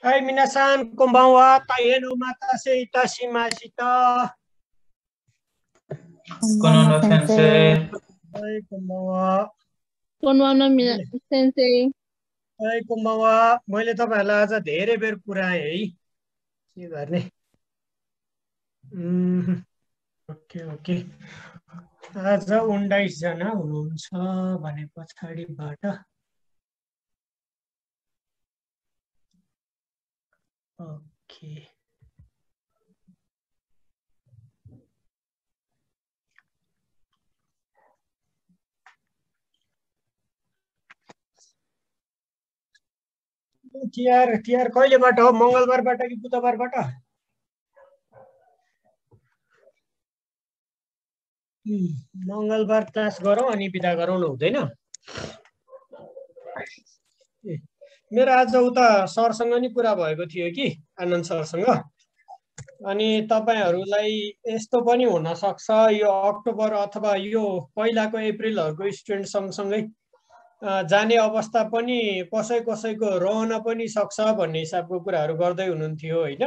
はい、皆さん、こんばんは。大変お待たせいたしました。こんばんは、先生。はい、こんばんは。こんばんは、先生。はい、こんばんは。मैले तपाईहरुलाई आज धेरै बेर पुर्याएँ है। के गर्ने? Okay okay. आज 19 जना हुनुहुन्छ भने पछाडिबाट ओके। तिहार कहिलेबाट हो? मंगलबारबाट कि बुधबारबाट? मंगलबार क्लास गरौँ अनि बिदा गराउनु हुँदैन? मेरो आज उता सरसँग नि कुरा भएको थियो कि आनन्द सरसँग। अनि तपाईहरुलाई यस्तो पनि हुन सक्छ यो अक्टोबर अथवा यो पहिलाको अप्रिलहरुको स्टुडेन्ट सँगसँगै जाने अवस्था पनि कसैको रहन पनि सक्छ भन्ने हिसाबको कुराहरु गर्दै हुनुहुन्थ्यो हैन?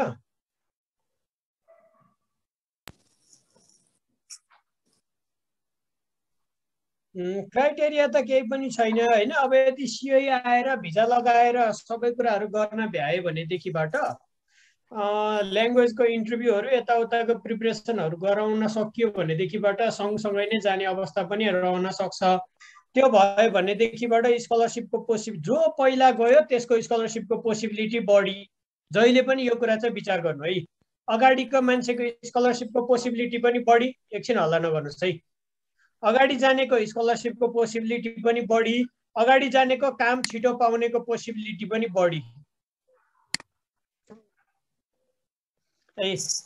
क्राइटेरिया त केही पनि छैन हैन। अब यदि सिआई आएर भिजा लगाएर सबै कुराहरु गर्न भ्याए भनेदेखिबाट ल्याङ्ग्वेजको इन्टरभ्यूहरु यताउताको प्रिपरेसनहरु गराउन सकियो भनेदेखिबाट सँगसँगै नै जाने अवस्था पनि रहन सक्छ। त्यो भयो भनेदेखिबाट स्कलरशिपको जो पहिला गयो त्यसको स्कलरशिपको पोसिबिलिटी बढी। जहिले पनि यो कुरा चाहिँ विचार गर्नु है। अगाडिको मान्छेको स्कलरशिपको पोसिबिलिटी पनि बढी। एकछिन हल्ला नगर्नुस् है। अगाडि जानेको स्कलरशिपको पोसिबिलिटी पनि बढी, अगाडि जानेको काम छिटो पाउनेको पोसिबिलिटी पनि बढी।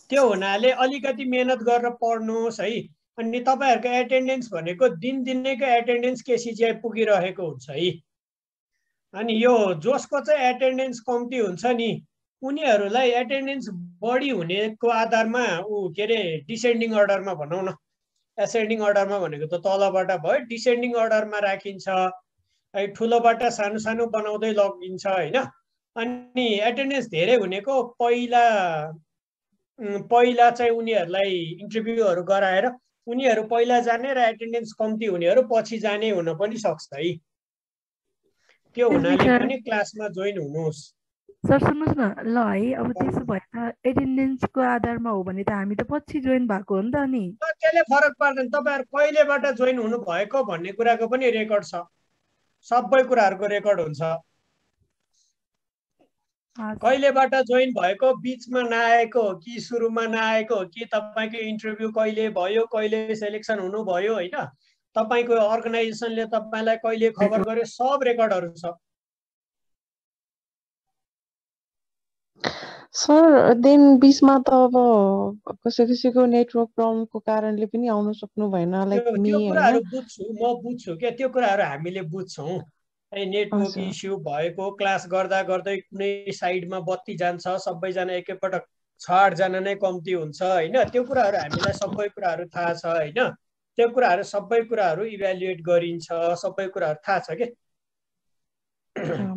त्यो हुनाले अलिकति मेहनत गरेर पढ्नुहोस् है। अनि तपाईहरुको एटेन्डेन्स भनेको दिनदिनैको एटेन्डेन्स केसीजीआई पुगिरहेको हुन्छ है। अनि यो जसको चाहिँ एटेन्डेन्स कम्ती हुन्छ नि उनीहरुलाई एटेन्डेन्स बढी हुनेको आधारमा के रे डिसेन्डिङ अर्डरमा भनौं न। एसेन्डिङ अर्डरमा भनेको त तलबाट भयो, डिसेन्डिङ अर्डरमा राखिन्छ। है ठुलोबाट सानो सानो बनाउँदै लगिन्छ हैन। अनि एटेन्डेन्स धेरै हुनेको पहिला चाहिँ उनीहरुलाई इन्टरभ्यूहरु गराएर उनीहरु पहिला जाने र एटेन्डेन्स कम्ती हुनेहरु पछि जाने हुन पनि सक्छ है। त्यो हुनाले पनि क्लासमा जोइन हुनुहोस्। सर सुन्नुस् न ल है। अब त्यसो भए त एटेन्डेन्सको आधारमा हो भने त हामी त पछि जोइन भएको हो नि त नि। त्यसले फरक पर्दैन। तपाईहरु कहिलेबाट जोइन हुनु भएको भन्ने कुराको पनि रेकर्ड छ। सबै कुराहरुको रेकर्ड हुन्छ। कहिलेबाट जोइन भएको, बीचमा नआएको हो कि सुरुमा नआएको हो कि तपाईको इन्टरभ्यू कहिले भयो, कहिले सिलेक्सन हुनु भयो हैन, तपाईको अर्गनाइजेसनले तपाईलाई कहिले खबर गर्यो, सब रेकर्डहरु छ। सर देन बीचमा त अब कसैको नेटवर्क प्रब्लमको कारणले पनि आउन सक्नु भएन लाइक मी त्यो कुराहरु बुझ्छु, म बुझ्छु के त्यो कुराहरु हामीले बुझ्छौं। नेटवर्क इस्यु भएको, क्लास गर्दा गर्दै कुनै साइडमा बत्ती जान्छ, सबैजना एकैपटक 6-8 जना नै कम्ती हुन्छ हैन। त्यो कुराहरु हामीलाई सबै कुराहरु थाहा छ हैन। त्यो कुराहरु सबै कुराहरु इभ्यालुएट गरिन्छ, सबै कुराहरु थाहा छ के।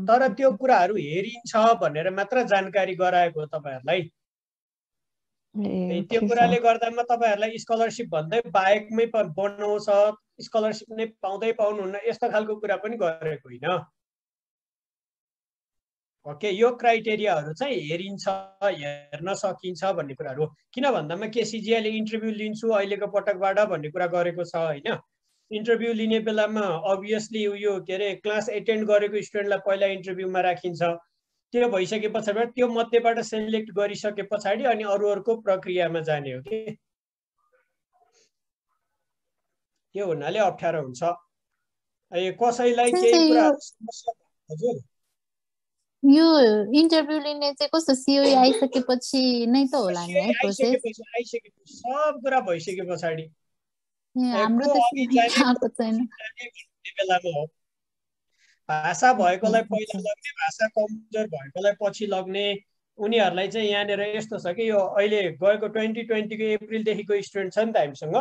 तर त्यो कुराहरु हेरिन्छ भनेर मात्र जानकारी गराएको तपाईहरुलाई। त्यो कुराले गर्दामा तपाईहरुलाई स्कलरशिप भन्दै बाहेकमै बनाउँछ, स्कलरशिप नै पाउँदै पाउनुहुन्न यस्तो खालको कुरा पनि गरेको होइन। ओके, यो क्राइटेरियाहरु चाहिँ हेरिन्छ, हेर्न सकिन्छ भन्ने कुराहरु हो। किन भन्दामा केसीजीआईले इन्टरभ्यू लिन्छु अहिलेको पटकबाट भन्ने कुरा गरेको छ हैन। इन्टरभ्यू लिने बेलामा अभियसली यो के रे क्लास एटेन्ड गरेको स्टुडेन्टलाई पहिला इन्टरभ्यूमा राखिन्छ। त्यो भइसके पछाडि त्यो मध्येबाट सिलेक्ट गरिसके पछाडि अनि अरूहरुको प्रक्रियामा जाने हो के। त्यो हुनाले अप्ठ्यारो हुन्छ। कसैलाई केही कुरा समस्या हजुर यो इन्टरभ्यू लिने चाहिँ कस्तो सिओई आइसकेपछि नै त होला नि है प्रोसेस? आइसकेपछि सब कुरा भइसके पछाडि हाम्रो त आएको छैन। बेलामा हो भाषा भएकोलाई पहिला लग्ने, भाषा कमजोर भएकोलाई पछि लग्ने। उनीहरुलाई चाहिँ यहाँनेर यस्तो छ कि यो अहिले गएको 2020 को अप्रिल देखिको स्टुडेन्ट छ नि त हामीसँग।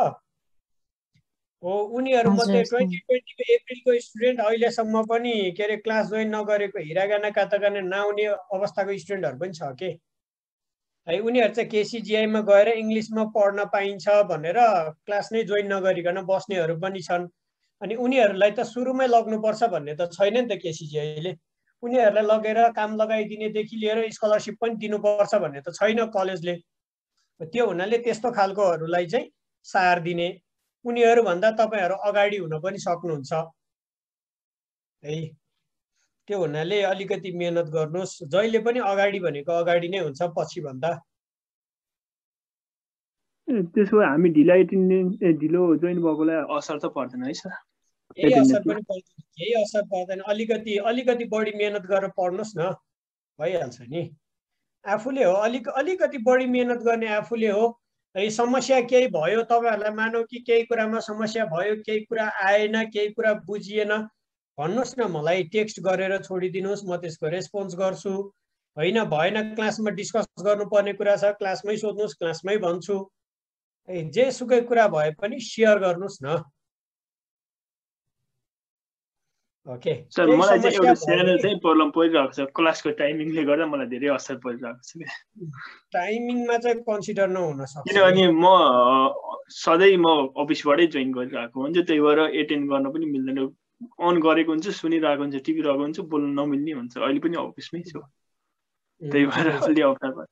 हो उनीहरूमध्ये हजुर सर 2020 को एप्रिलको स्टुडेन्ट अहिलेसम्म पनि के अरे क्लास जोइन नगरेको हिरागाना कातागाना नआउने अवस्थाको स्टुडेन्टहरू पनि छ के है उनीहरू चाहिँ केसीजीआईमा गएर इङ्ग्लिसमा पढ्न पाइन्छ भनेर क्लास नै जोइन नगरिकन बस्नेहरू पनि छन् अनि उनीहरूलाई त सुरुमै लग्नुपर्छ भन्ने त छैन नि त केसीजीआईले उनीहरूलाई लगेर काम लगाइदिनेदेखि लिएर स्कलरसिप पनि दिनुपर्छ भन्ने त छैन कलेजले त्यो हुनाले त्यस्तो खालकोहरूलाई चाहिँ सार दिने उनीहरूभन्दा तपाईँहरू अगाडि हुन पनि सक्नुहुन्छ है त्यो हुनाले अलिकति मेहनत गर्नुहोस् जहिले पनि अगाडि भनेको अगाडि नै हुन्छ पछि भन्दा त्यसो भए हामी ढिलो जोइन भएकोलाई असर त पर्दैन है सर केही असर पनि पर्दैन केही असर पर्दैन अलिकति बढी मेहनत गरेर पढ्नुहोस् न भइहाल्छ नि आफूले हो अलिकति बढी मेहनत गर्ने आफूले हो है समस्या केही भयो तपाईँहरूलाई मानौ कि केही कुरामा समस्या भयो केही कुरा आएन केही कुरा बुझिएन भन्नुहोस् न मलाई टेक्स्ट गरेर छोडिदिनुहोस् म त्यसको रेस्पोन्स गर्छु होइन भएन क्लासमा डिस्कस गर्नुपर्ने कुरा छ क्लासमै सोध्नुहोस् क्लासमै भन्छु जेसुकै कुरा भए पनि सेयर गर्नुहोस् न ओके सर मलाई चाहिँ एउटा सानो चाहिँ प्रब्लम परिरहेको छ क्लासको टाइमिङले गर्दा मलाई धेरै असर परिरहेको छ टाइमिङमा चाहिँ कन्सिडर नहुन सक्छ किनभने म सधैँ म अफिसबाटै जोइन गरिरहेको हुन्छु त्यही भएर एटेन्ड गर्न पनि मिल्दैन अन गरेको हुन्छ सुनिरहेको हुन्छ टिपिरहेको हुन्छ बोल्न नमिल्ने हुन्छ अहिले पनि अफिसमै छु त्यही भएर अलि अप्ठ्यारो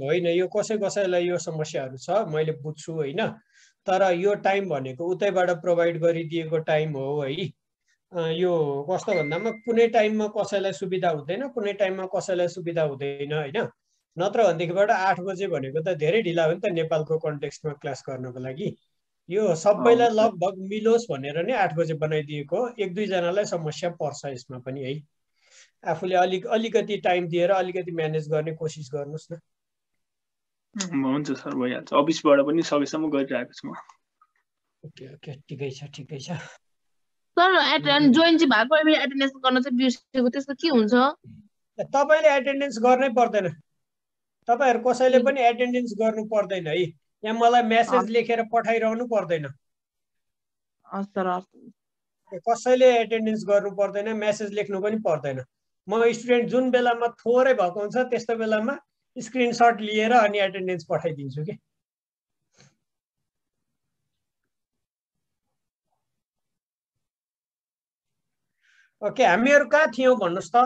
होइन यो कसैलाई यो समस्याहरू छ मैले बुझ्छु होइन तर यो टाइम भनेको उतैबाट प्रोभाइड गरिदिएको टाइम हो है यो कस्तो भन्दामा कुनै टाइममा कसैलाई सुविधा हुँदैन कुनै टाइममा कसैलाई सुविधा हुँदैन होइन नत्र भनेदेखिबाट 8 बजे भनेको त धेरै ढिला हो नि त नेपालको कन्टेक्स्टमा क्लास गर्नको लागि यो सबैलाई लगभग मिलोस् भनेर नै 8 बजे बनाइदिएको एक दुई जनालाई समस्या पर्छ यसमा पनि है आफूले अलिकति टाइम दिएर अलिकति म्यानेज गर्ने कोसिस गर्नुहोस् न हुन्छ सर भइहाल्छ अफिसबाट पनि सकेसम्म गरिरहेको छु म ओके ठिकै छ सर जोइन चाहिँ भएको एटेन्डेन्स गर्न चाहिँ बिर्सेको त्यसको के हुन्छ तपाईले एटेन्डेन्स गर्नै पर्दैन तपाईहरु कसैले पनि एटेन्डेन्स गर्नु पर्दैन है यहाँ मलाई मेसेज लेखेर पठाइरहनु पर्दैन कसैले एटेन्डेन्स गर्नु पर्दैन मेसेज लेख्नु पनि पर्दैन म स्टुडेन्ट जुन बेलामा थोरै भएको हुन्छ त्यस्तो बेलामा स्क्रिनशट लिएर अनि एटेन्डेन्स पठाइदिन्छु के ओके हामीहरु कहाँ थियौ भन्नुस् त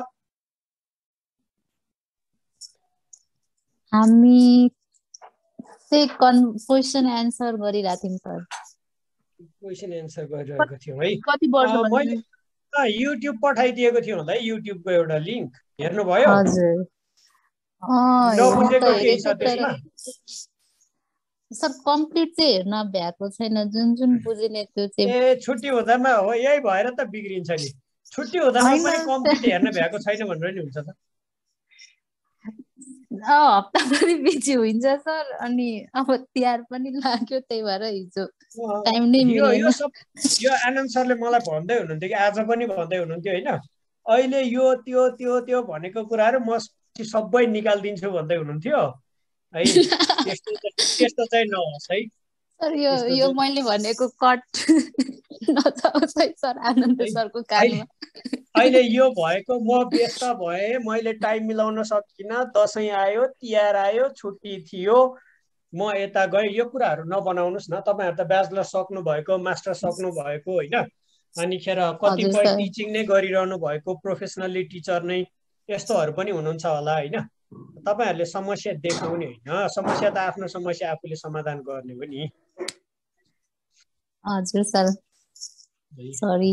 हामी चाहिँ क्वेशन एन्सर गरिरहेको थियौं सर क्वेशन एन्सर गरिरहेको थियौ है कति वर्ष मैले युट्युब पठाइदिएको थियो होला है युट्युबको एउटा लिंक हेर्नु भयो हजुर नबुझेको केही छ त्यसमा सर कम्प्लिट चाहिँ हेर्न भ्याएको छैन जुन बुझिने त्यो चाहिँ ए छुट्टी हुँदामा हो यही भएर त बिग्रिन्छ नि छुट्टी हुँदामा पनि कम्प्लिट हेर्न भ्याएको छैन भनेर नि हुन्छ त हप्ताभरि बिजी हुन्छ सर अनि अब तिहार पनि लाग्यो त्यही भएर हिजो टाइम नै मिलेन यो आनन्द सरले मलाई भन्दै हुनुहुन्थ्यो कि आज पनि भन्दै हुनुहुन्थ्यो हैन अहिले यो त्यो भनेको कुराहरु म सबै निकाल्दिन्छु भन्दै हुनुहुन्थ्यो है त्यस्तो चाहिँ नहोस् है सर यो मैले भनेको कट नजाओस् है सर आनन्द सरको कानमा अहिले यो भएको म व्यस्त भए मैले टाइम मिलाउन सकिन दशैं आयो तिहार आयो छुट्टी थियो म यता गए यो कुराहरु नबनाउनुस् न तपाईहरु त ब्याचलर सक्नु भएको मास्टर सक्नु भएको हैन अनि खेर कतिपय टिचिङ नै गरिरहनु भएको प्रोफेसनली टिचर नै यस्तोहरु पनि हुनुहुन्छ होला हैन तपाईहरुले समस्या देखाउने हैन समस्या त आफ्नो समस्या आफूले समाधान गर्ने हो नि हजुर सर सरी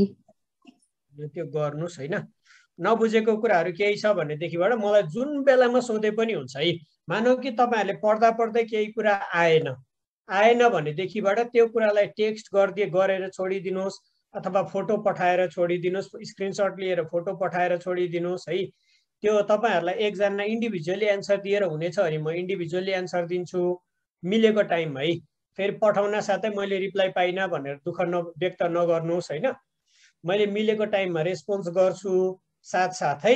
त्यो गर्नुस् हैन नबुझेको कुराहरु केही छ भनेदेखिबाट मलाई जुन बेलामा सोधे पनि हुन्छ है मानौ कि तपाईहरुले पढ्दा पढ्दै केही कुरा आएन भनेदेखिबाट त्यो कुरालाई टेक्स्ट गरेर छोडिदिनुस् अथवा फोटो पठाएर छोडिदिनुस् स्क्रिनशट लिएर फोटो पठाएर छोडिदिनुस् है त्यो तपाईहरुलाई एकजना इन्डिभिजुअली एन्सर दिएर हुनेछ भने म इन्डिभिजुअली एन्सर दिन्छु मिलेको टाइम है फेरि पठाउन साथै मैले रिप्लाई पाइन भनेर दुःख व्यक्त नगर्नुस् हैन मैले मिलेको टाइममा रेस्पोन्स गर्छु साथसाथै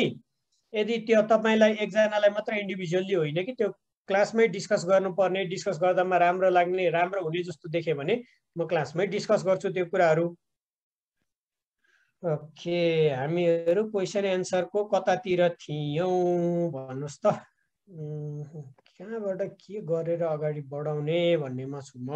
यदि त्यो तपाईलाई एकजनालाई मात्र इन्डिभिजुअली होइन कि त्यो क्लासमै डिस्कस गर्नुपर्ने, डिस्कस गर्दामा राम्रो लाग्ने, राम्रो हुने जस्तो देखेँ भने म क्लासमै डिस्कस गर्छु त्यो कुराहरू। ओके, हामीहरू क्वेसन एन्सरको कतातिर थियौँ भन्नुहोस् त। कहाँबाट के गरेर अगाडि बढाउने भन्नेमा छु म।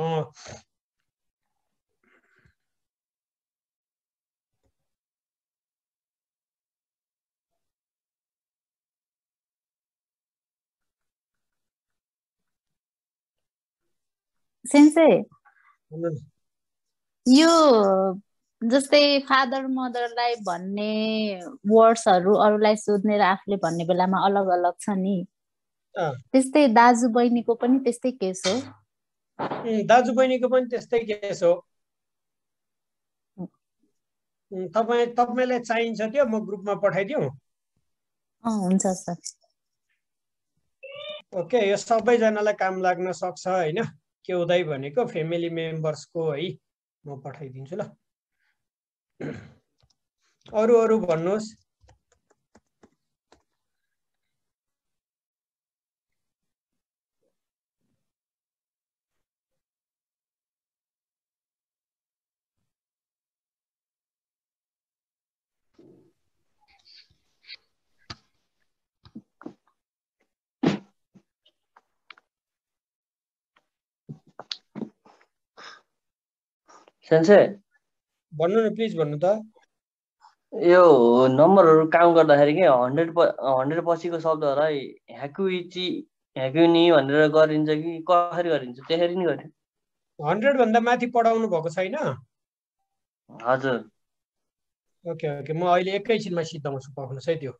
सेन्से भन्नु न। यो जस्तै फादर मदरलाई भन्ने वर्ड्सहरू अरूलाई सोध्ने र आफूले भन्ने बेलामा अलग अलग छ नि, अँ, त्यस्तै दाजु बहिनीको पनि त्यस्तै केस हो। दाजु बहिनीको पनि त्यस्तै केस हो। तपाईँलाई चाहिन्छ त्यो म ग्रुपमा पठाइदिउँ? हुन्छ सर। ओके, यो सबैजनालाई काम लाग्न सक्छ होइन। के उदय भनेको फ्यामिली मेम्बर्सको है, म पठाइदिन्छु ल। अरू भन्नुहोस्। सेन्से भन्नु न प्लिज, भन्नु त। यो नम्बरहरू काउन्ट गर्दाखेरि के 100 पछिको शब्दहरूलाई ह्याकुनी भनेर गरिन्छ कि कसरी गरिन्छ? त्यसरी नि गर्यो। 100 भन्दा माथि पढाउनु भएको छैन? हजुर। ओके ओके, म अहिले एकैछिनमा सिद्धाउँछु, पक्नुहोस् है त्यो।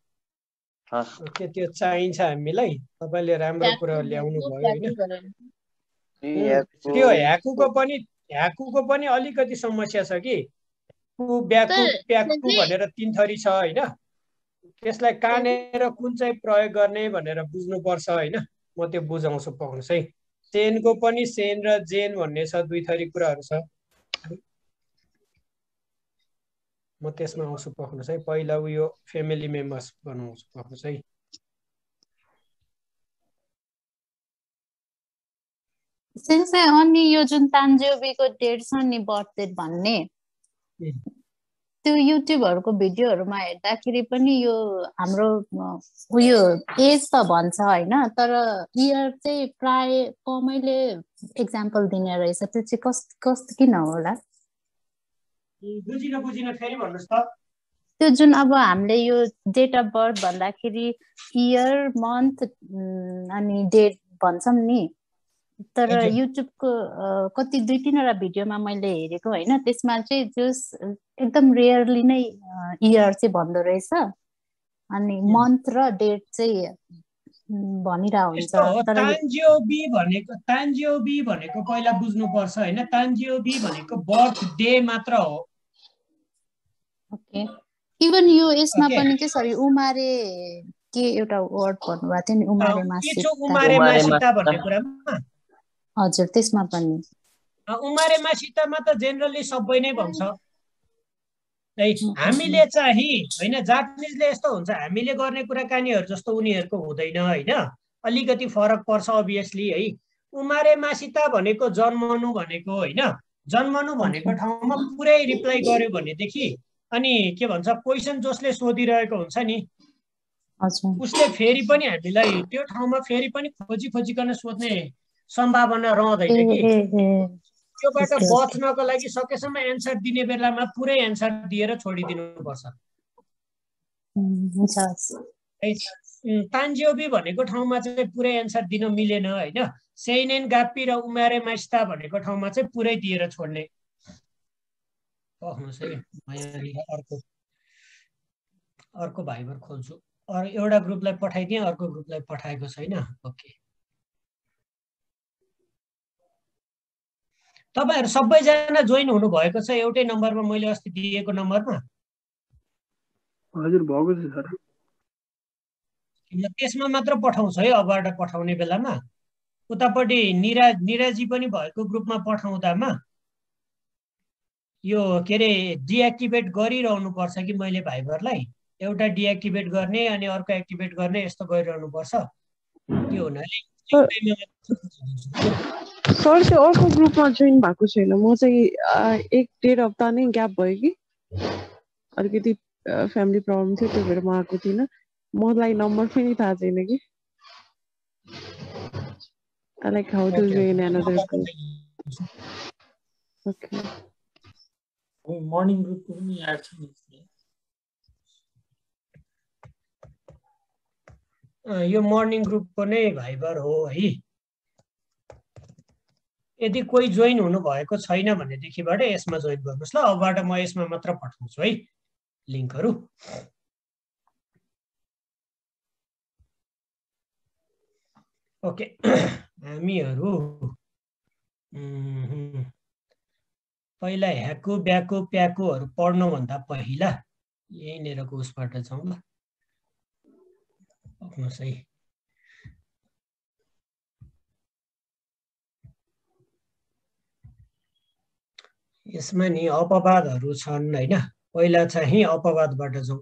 हस्। ओके, त्यो चाहिन्छ हामीलाई। तपाईँले राम्रो कुरा ल्याउनु भयो होइन। त्यो ह्याकुको पनि अलिकति समस्या छ कि। ब्याकु प्याकु भनेर 3 थरी छ होइन। त्यसलाई कानेर कुन चाहिँ प्रयोग गर्ने भनेर बुझ्नुपर्छ होइन। म त्यो बुझाउँछु, पक्नुहोस् है। सेनको पनि सेन र जेन भन्ने छ, 2 थरी कुराहरू छ। म त्यसमा आउँछु, पक्नुहोस् है। पहिला उयो फ्यामिली मेम्बर्स बनाउँछु, पक्नुहोस् है। सेन्से अनि यो जुन तान्जेबीको डेट छ नि, बर्थ डेट भन्ने, त्यो युट्युबहरूको भिडियोहरूमा हेर्दाखेरि पनि यो हाम्रो उयो एज त भन्छ होइन, तर इयर चाहिँ प्राय कमैले एक्जाम्पल दिने रहेछ। त्यो चाहिँ कस्तो किन होला? बुझिन फेरि भन्नुहोस् त। त्यो जुन अब हामीले यो डेट अफ बर्थ भन्दाखेरि इयर, मन्थ अनि डेट भन्छौँ नि, तर युट्युबको कति 2-3वटा भिडियोमा मैले हेरेको होइन, त्यसमा चाहिँ जस एकदम रेयरली नै इयर चाहिँ भन्दो रहेछ, अनि मन्थ र डेट चाहिँ भनिरहेको हुन्छ। तान्जियोबी भनेको पहिला बुझ्नुपर्छ होइन। तान्जियोबी भनेको बर्थ डे मात्र हो। ओके, इभन यो यसमा पनि के सरी उमारे के एउटा वर्ड भन्नुभएको थियो नि, उमारे मासिता भन्ने कुरामा। हजुर, त्यसमा पनि उमारे मासितामा त जेनरली सबै नै भन्छ है। हामीले चाहिँ होइन, जापानिजले यस्तो हुन्छ, हामीले गर्ने कुराकानीहरू जस्तो उनीहरूको हुँदैन होइन। अलिकति फरक पर्छ अभियसली है। उमारे मासिता भनेको जन्मनु भनेको होइन। जन्मनु भनेको ठाउँमा पुरै रिप्लाई गर्यो भनेदेखि अनि के भन्छ, क्वेसन जसले सोधिरहेको हुन्छ नि, उसले फेरि पनि हामीलाई त्यो ठाउँमा फेरि पनि खोजिकन सोध्ने सम्भावना रहँदैन कि। त्योबाट बच्नको लागि सकेसम्म एन्सर दिने बेलामा पुरै एन्सर दिएर छोडिदिनुपर्छ। तान्जियोबी भनेको ठाउँमा चाहिँ पुरै एन्सर दिन मिलेन होइन। सेइनेन गाप्पी र उमारे मासिता भनेको ठाउँमा चाहिँ पुरै दिएर छोड्ने। पक्नुहोस् है, म यहाँ अर्को भाइबर खोल्छु। एउटा ग्रुपलाई पठाइदिएँ, अर्को ग्रुपलाई पठाएको छैन। ओके, तपाईहरु सबैजना जोइन हुनु भएको छ एउटै नम्बरमा, मैले अस्ति दिएको नम्बरमा? हजुर, भएको छ सर। त्यसमा मात्र पठाउँछ है अबबाट पठाउने बेलामा। उतापट्टि निराजी पनि भएको ग्रुपमा पठाउँदामा यो के रे डिएक्टिभेट गरिरहनु पर्छ कि मैले भाइबरलाई। एउटा डिएक्टिभेट गर्ने अनि अर्को एक्टिभेट गर्ने, यस्तो गरिरहनु पर्छ। त्यो हुनाले सर चाहिँ अर्को ग्रुपमा जोइन भएको छैन। म चाहिँ 1-1.5 हप्ता नै ग्याप भयो कि अलिकति फ्यामिली प्रब्लम थियो, त्यही भएर म आएको थिइनँ। मलाई नम्बर पनि थाहा छैन कि। I like how to join another group. Okay. Morning ग्रुपको पनि याद छ नि। यो मर्निङ ग्रुपको नै भाइबर हो है। यदि कोही जोइन हुनु भएको छैन भनेदेखिबाट यसमा जोइन गर्नुहोस् ल। अबबाट म यसमा मात्र पठाउँछु है लिङ्कहरू। ओके, हामीहरू पहिला ह्याकु ब्याकु प्याकुहरू पढ्नुभन्दा पहिला यहीँनिरको उसबाट जाउँ ल। सक्नुहोस् है। यसमा नि अपवादहरू छन् हैन। पहिला चाहिँ अपवादबाट जाउँ।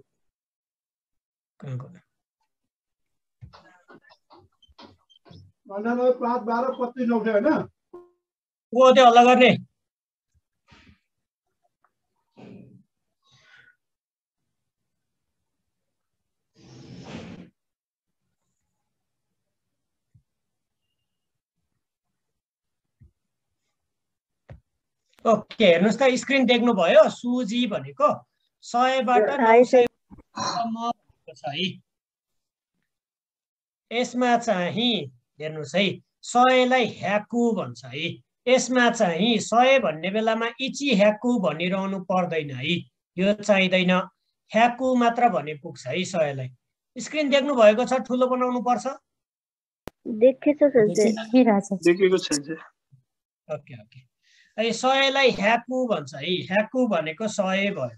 पाँच 12-25 उठ्यो हैन। वो त्यो हल्ला गर्ने। ओके, हेर्नुहोस् त स्क्रिन देख्नुभयो। सुजी भनेको 100बाट 900 सम्म छ है। यसमा चाहिँ हेर्नुहोस् है, 100लाई ह्याकु भन्छ है। यसमा चाहिँ 100 भन्ने बेलामा इची ह्याकु भनिरहनु पर्दैन है। यो चाहिँदैन, ह्याकु मात्र भने पुग्छ है 100लाई। स्क्रिन देख्नु भएको छ, ठुलो बनाउनु पर्छ। देखेको छ सर। ओके ओके, 100लाई ह्याकु भन्छ है। ह्याकु भनेको 100 भयो।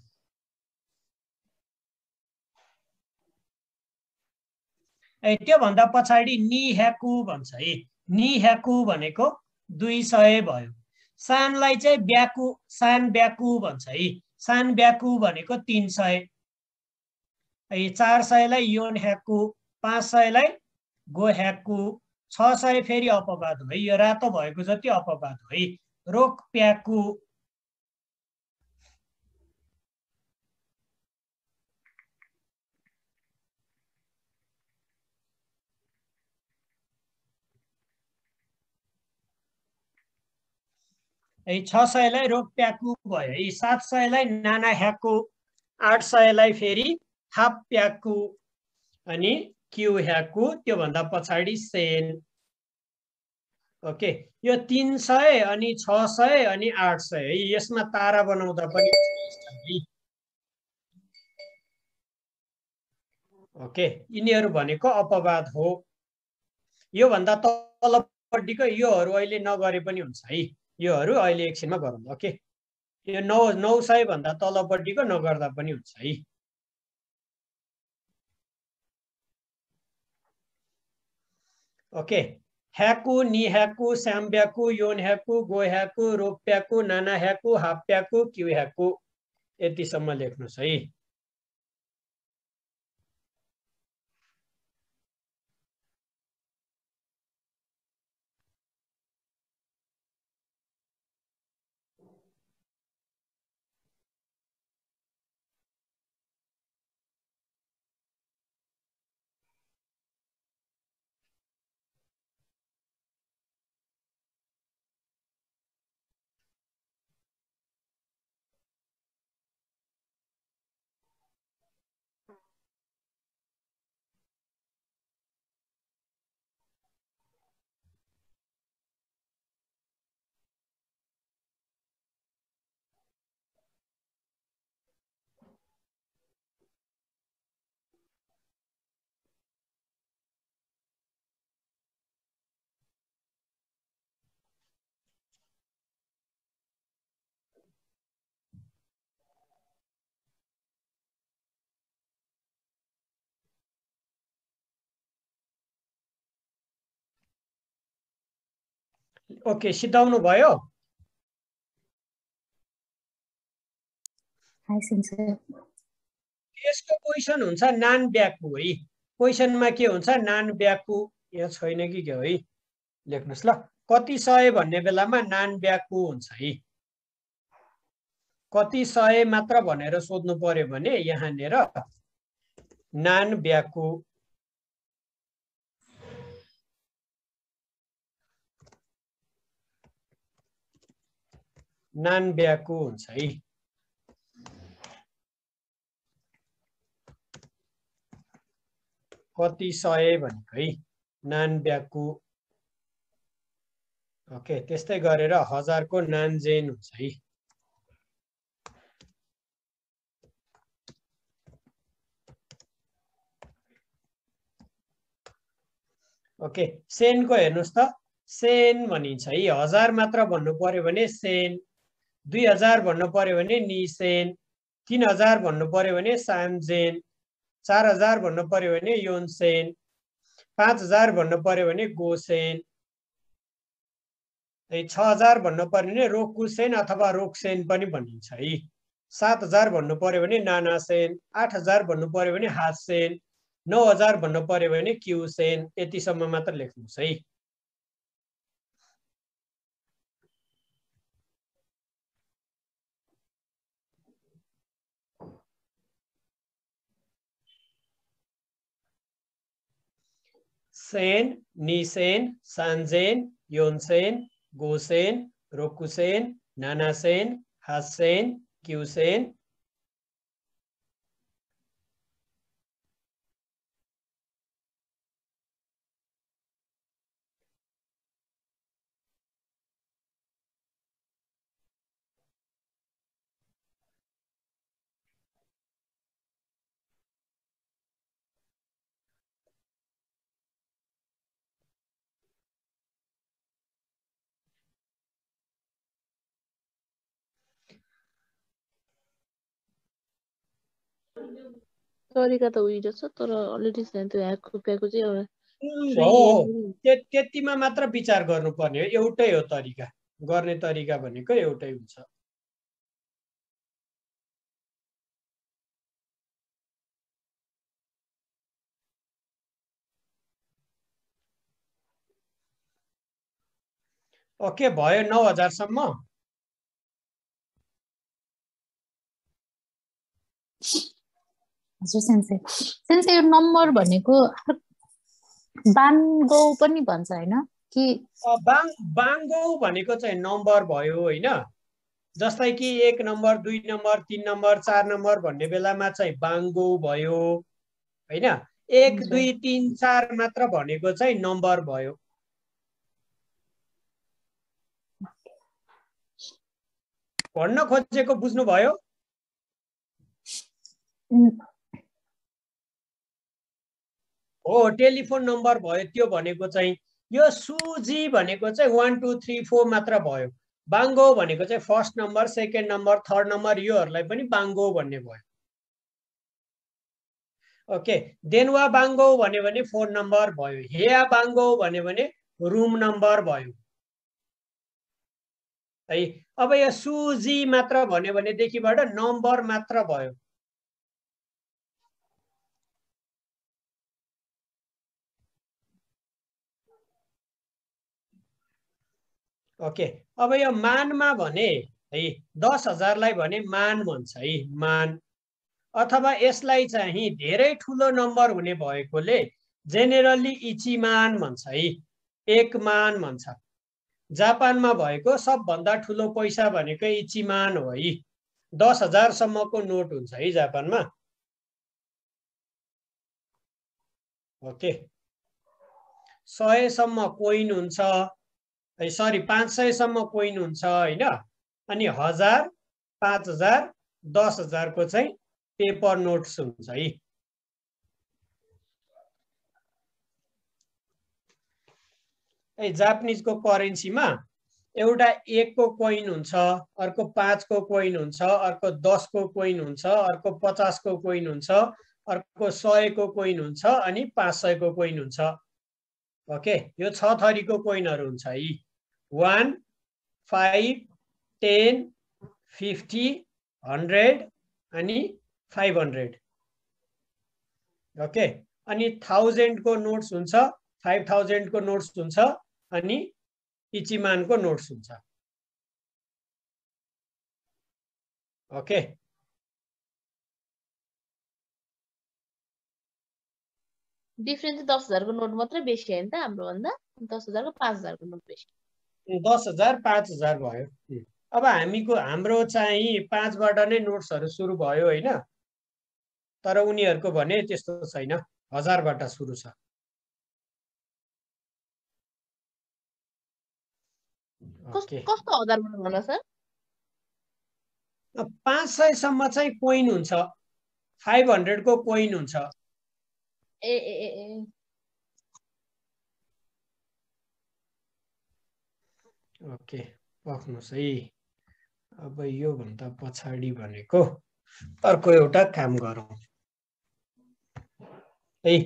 त्योभन्दा पछाडि नि ह्याकु भन्छ है। नि ह्याकु भनेको 200 भयो। सानलाई चाहिँ ब्याकु, सान ब्याकु भन्छ है। सान ब्याकु भनेको 300। 400लाई योन ह्याकु, 500लाई गो ह्याकु, 600 फेरि अपवाद हो है। यो रातो भएको जति अपवाद हो है। रोक प्याकु, है 600लाई रोक प्याकु भयो है। 700लाई नाना ह्याकु, 800लाई फेरि हाफ प्याकु अनि क्यु ह्याकु, त्योभन्दा पछाडि सेन। ओके, यो 300 अनि 600 अनि 800 है। यसमा तारा बनाउँदा पनि ओके, यिनीहरू भनेको अपवाद हो। यो भन्दा तलपट्टिको योहरू अहिले नगरे पनि हुन्छ है। योहरू अहिले एकछिनमा गरौँ। ओके, यो 900 भन्दा तलपट्टिको नगर्दा पनि हुन्छ है। ओके, ह्याकु, नि ह्याकु, स्याम ब्याकु, योन ह्याकु, गो ह्याकु, रोक प्याकु, नाना ह्याकु, हाफ प्याकु, क्यु ह्याकु, यतिसम्म लेख्नुहोस् है। ओके, सिद्धाउनु भयो। यसको क्वेसन हुन्छ नान ब्याकु है। क्वेसनमा के हुन्छ, नान ब्याकु यहाँ छैन कि के हो है, लेख्नुहोस् ल। कति सय भन्ने बेलामा नान ब्याकु हुन्छ है। कति सय मात्र भनेर सोध्नु पर्यो भने यहाँनिर नान ब्याकु हुन्छ है। कति सय भनेको है नान ब्याकु। ओके, त्यस्तै गरेर 1000 को नान जेन हुन्छ है। ओके, सेन को हेर्नुस् त, सेन भनिन्छ है। 1000 मात्र भन्नु पर्यो भने सेन, 2000 भन्नु पर्यो भने निसेन, 3000 भन्नु पर्यो भने सामजेन, 4000 भन्नु पर्यो भने योनसेन, 5000 भन्नु पर्यो भने गोसेन, 6000 भन्नु पर्यो भने रोकुसेन अथवा रोकसेन पनि भनिन्छ है। 7000 भन्नु पर्यो भने नानासेन, 8000 भन्नु पर्यो भने हासेन, 9000 भन्नु पर्यो भने क्युसेन। यतिसम्म मात्र लेख्नुहोस् है। सेन, निसेन, सान्जेन, योनसेन, गोसेन, रोकुसेन, नानासेन, हासेन, क्युसेन। तरिका त उही रहेछ तर अलरेडी त्यो ह्याकको प्याको चाहिँ एउटा हो, त्यतिमा मात्र विचार गर्नुपर्ने हो। एउटै हो तरिका, गर्ने तरिका भनेको एउटै हुन्छ। ओके, भयो 9000 सम्म। हजुर सेन्से, सेन्से यो नम्बर भनेको बाङ्गो पनि भन्छ हैन कि? बाङ्गो भनेको चाहिँ नम्बर भयो हैन। जस्तै कि 1 नम्बर, 2 नम्बर, 3 नम्बर, 4 नम्बर भन्ने बेलामा चाहिँ बाङ्गो भयो हैन। 1 2 3 4 मात्र भनेको चाहिँ नम्बर भयो। भन्न खोजेको बुझ्नुभयो? हो, टेलिफोन नम्बर भयो त्यो भनेको चाहिँ। यो सुजी भनेको चाहिँ 1 2 3 4 मात्र भयो। बाङ्गो भनेको चाहिँ first number, second number, third number, योहरूलाई पनि बाङ्गो भन्ने भयो। ओके, देनवा बाङ्गो भन्यो भने फोन नम्बर भयो। हेया बाङ्गो भन्यो भने रुम नम्बर भयो है। अब यो सुजी मात्र भन्यो भनेदेखिबाट नम्बर मात्र भयो। ओके, अब यो मानमा भने है 10,000लाई भने मान भन्छ है, मान। अथवा यसलाई चाहिँ धेरै ठुलो नम्बर हुने भएकोले जेनेरली इचिमान भन्छ है, एक मान भन्छ। जापानमा भएको सबभन्दा ठुलो पैसा भनेको इचिमान हो है। 10,000 सम्मको नोट हुन्छ है जापानमा। ओके, 100 सम्म कोइन हुन्छ, सरी 500 सम्म कोइन हुन्छ हैन। अनि 1000, 5000, 10,000 को चाहिँ पेपर नोट्स हुन्छ है। जापानिजको करेन्सीमा एउटा 1 को कोइन हुन्छ, अर्को 5 को कोइन हुन्छ, अर्को 10 को कोइन हुन्छ, अर्को 50 को कोइन हुन्छ, अर्को 100 को कोइन हुन्छ, अनि 500 को कोइन हुन्छ। ओके, यो 6 थरीको कोइनहरु हुन्छ है। 1, 5, 10, 50, 100 अनि 500। ओके, अनि 1000 को नोट्स हुन्छ, 5000 को नोट्स हुन्छ अनि इचिमानको नोट्स हुन्छ। ओके, डिफरेन्स 10,000 को नोट मात्रै बेसी हैन त हाम्रो भन्दा 10,000 को 5,000 को नोट बेसी 10,000 5,000 भयो। अब हाम्रो चाहिँ 5 बाट नै नोट्सहरु सुरु भयो हैन, तर उनीहरुको भने त्यस्तो छैन, 1000 बाट सुरु छ। कस्तो 1000 बाट भन्नु सर? 500 सम्म चाहिँ कोइन हुन्छ, 500 को कोइन हुन्छ। ए ए ए ओके, पक्नुस् है। अब यो भन्दा पछाडि भनेको अर्को एउटा काम गरौँ है।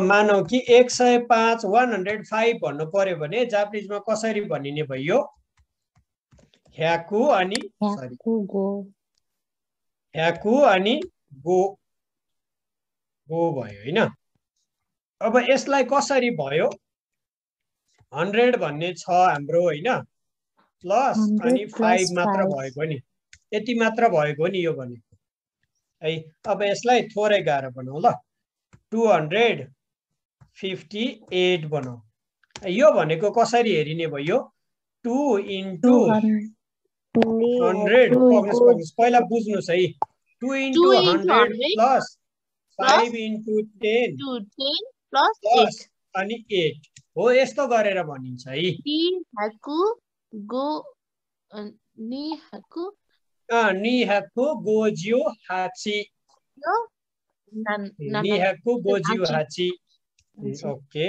मानौ कि 105 105 भन्नु पर्यो भने जापानिजमा कसरी भनिने भयो? ह्याकु अनि ह्याकु अनि गो गो भयो हैन। अब यसलाई कसरी भयो? 100 भन्ने छ हाम्रो हैन, प्लस अनि 5 मात्र भएको नि, यति मात्र भएको नि यो भनेको है। अब यसलाई थोरै गाह्रो बनाऊ ल, 258 बनाऊ। यो भनेको कसरी हेरिने भयो? 2 into 100 पहिला बुझ्नुस् है। 2 into 100 प्लस 5 into 10 प्लस 8 अनि 8 हो, यस्तो गरेर भनिन्छ है। निहाकु गोजिउ हाची, निहाकु गोजिउ हाची। ओके,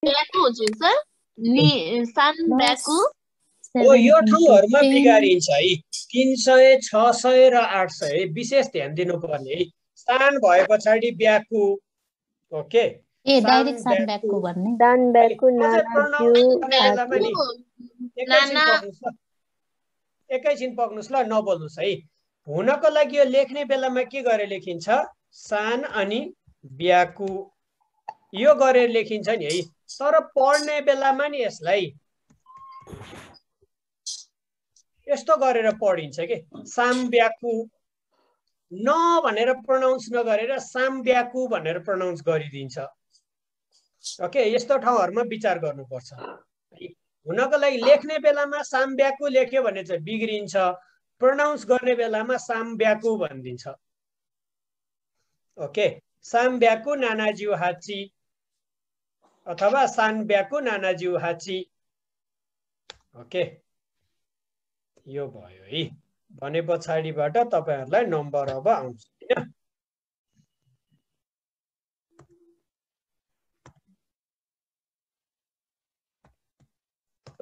ब्याकु हुन्छ सर, नि सान ब्याकु हो। यो ठाउँहरुमा बिगारिन्छ है। 300 600 र 800 विशेष ध्यान दिनुपर्ने है। सान भए पछाडि ब्याकु। ओके, ए डाइरेक्ट सान ब्याकु भन्ने सान ब्याकु नानाजु एकैछिन पक्नुस् ल, नबोल्नुस् है। हुनको लागि यो लेख्ने बेलामा के गरेर लेखिन्छ? सान अनि ब्याकु यो गरेर लेखिन्छ नि है। तर पढ्ने बेलामा नि यसलाई यस्तो गरेर पढिन्छ के, साम ब्याकु न भनेर प्रोनाउन्स नगरेर साम ब्याकु भनेर प्रोनाउन्स गरिदिन्छ। ओके, यस्तो ठाउँहरुमा विचार गर्नुपर्छ। हुनको लागि लेख्ने बेलामा साम ब्याकु लेख्यो भने चाहिँ बिग्रिन्छ, प्रोनाउन्स गर्ने बेलामा साम ब्याकु भनिदिन्छ। ओके, साम ब्याकु नानाजिउ हाची अथवा सान ब्याकु नानाजिउ हाची। ओके, यो भयो है। भने पछाडिबाट तपाईहरुलाई नम्बर अब आउँछ हैन।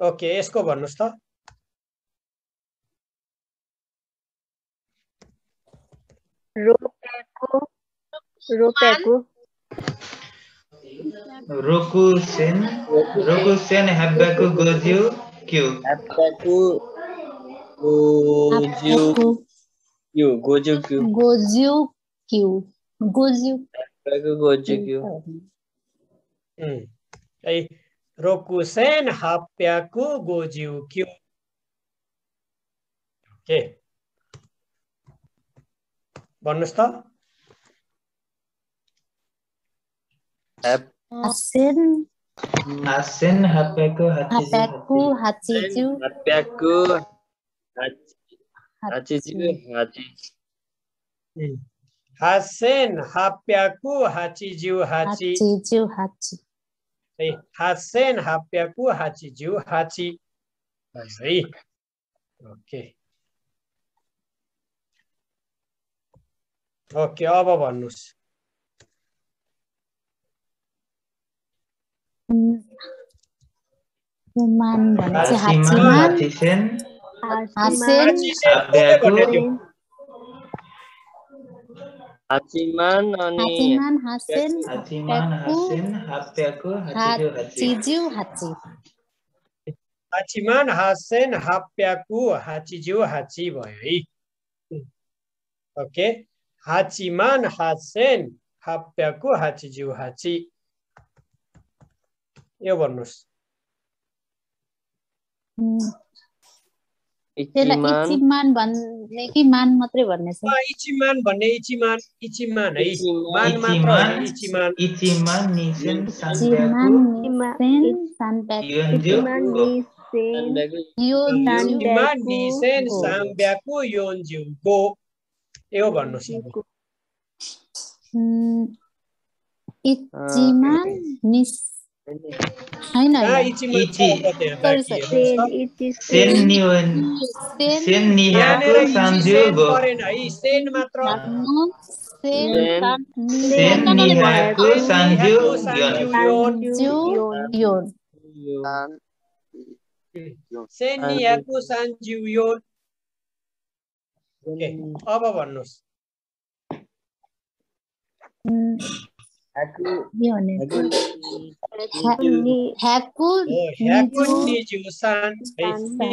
ओके, यसको भन्नुस् त। रोपेको रोपेको रोकुसेन हेब्बाकु गोजिउ क्यू हेब्बाकु गोजिउ क्यू गोजिउ क्यू गोजिउ क्यू गोजिउ हेब्बाकु गोजिउ क्यू। ए रोकुसेन हाप्याकु गोजिउ क्यू। ओके, भन्नुस् त। आसेन Hasen hapeku Hapeku hachiju Hapeku hachiju hachi. Hasen hapyaku hachiju hachi. hachiju hachi. Hasen hapyaku hachiju hachi. है ओके ओके अब भन्नुस् मान भन्छ हाचिमान हासेन Hachiman अनि Hachiman हासेन hapeku hachiju hachi. Hachiman hasen hapyaku hachiju hachi भयो है okay Hachiman hasen hapyaku hachiju hachi यो भन्नुस् इचिमान भन्ने कि मान मात्रै भन्ने छ इचिमान भन्ने इचिमान है मान मात्र इचिमान Ichiman nisen इचिमान निसेन साम्ब्याकु योन्जुको यो भन्नुस् इचिमान निस हैन sen nihaku sanjugo सेन मात्र sen nihaku sanju yon सेन निहाकु सान्जु योन ओके अब भन्नुस् ह्याकु निजु सान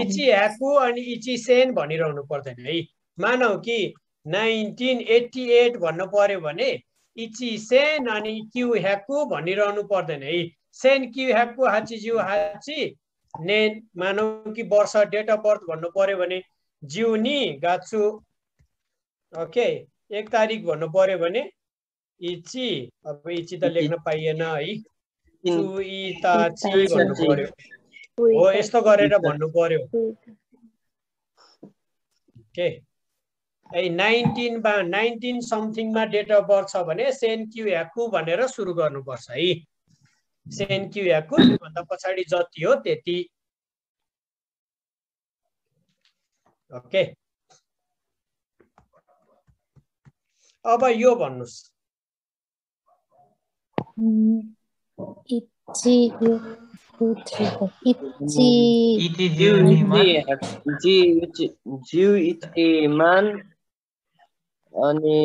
इची ह्याकु अनि इची सेन भनिरहनु पर्दैन है मानौ कि 1988 भन्नु पर्यो भने इची सेन अनि क्यु ह्याकु भनिरहनु पर्दैन है सेन क्यु ह्याकु हाचिजु हाची नेन मानौ कि वर्ष डेट अफ बर्थ भन्नु पर्यो भने जिउनी गाछु ओके 1 तारिख भन्नु पर्यो भने इची अब इची त लेख्न पाइएन है सुइताची भन्नु पर्यो हो यस्तो गरेर भन्नु पर्यो ओके ए 19 समथिङ मा डेट अफ बर्थ छ भने सेन क्यु ह्याकु भनेर सुरु गर्नुपर्छ है सेन क्यु ह्याकु भन्दा पछाडी जति हो त्यति ओके अब यो भन्नुस् इचिमान अनि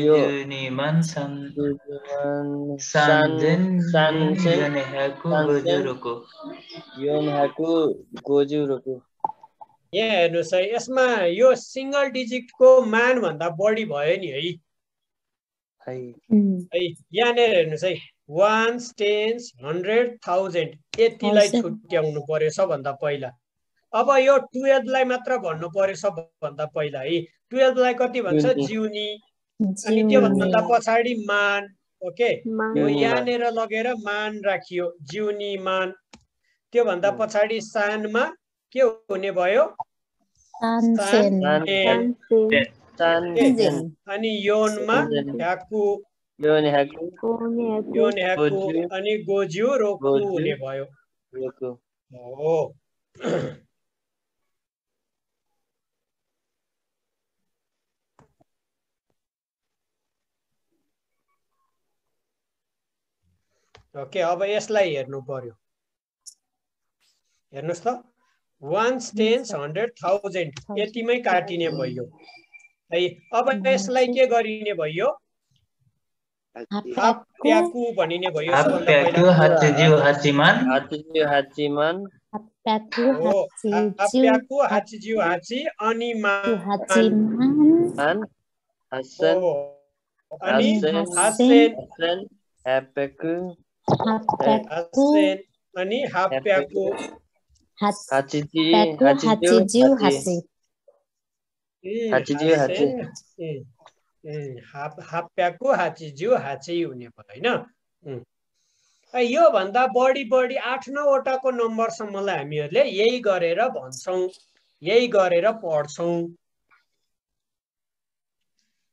यो niman sanjen yonehaku gojuruko यहाँ हेर्नुस् है यसमा यो सिंगल डिजिटको मान भन्दा बढी भयो नि है यहाँनिर हेर्नुस् है 1 10 100,000 यतिलाई छुट्याउनु पर्यो सबभन्दा पहिला अब यो 12 लाई मात्र भन्नु पर्यो सबभन्दा पहिला है 12 लाई कति भन्छ जिउनी अनि त्यो भन्दा पछाडी मान ओके यो यहाँनिर लगेर मान राखियो जिउनी मान त्यो भन्दा पछाडी सानमा के हुने भयो अनि योनमा ह्याकु अनि गोज्यू रोकु हुने भयो हो ओके अब यसलाई हेर्नु पर्यो हेर्नुस् त 1 10 100,000 यतिमै काटिने भयो है अब यसलाई के गरिने भयो हाप्याकु भनिने भयो सबभन्दा पहिला हाप्याकु हाचिजु हाची अनि मान अनि हासेन हाप्याकु हासेन अनि हाप्याकु हाचिजु हाची हाप्याकु हाचिजु हाची हुने भयो हैन यो भन्दा बढी 8-9 वटाको नम्बरसम्मलाई हामीहरूले यही गरेर भन्छौँ, यही गरेर पढ्छौँ।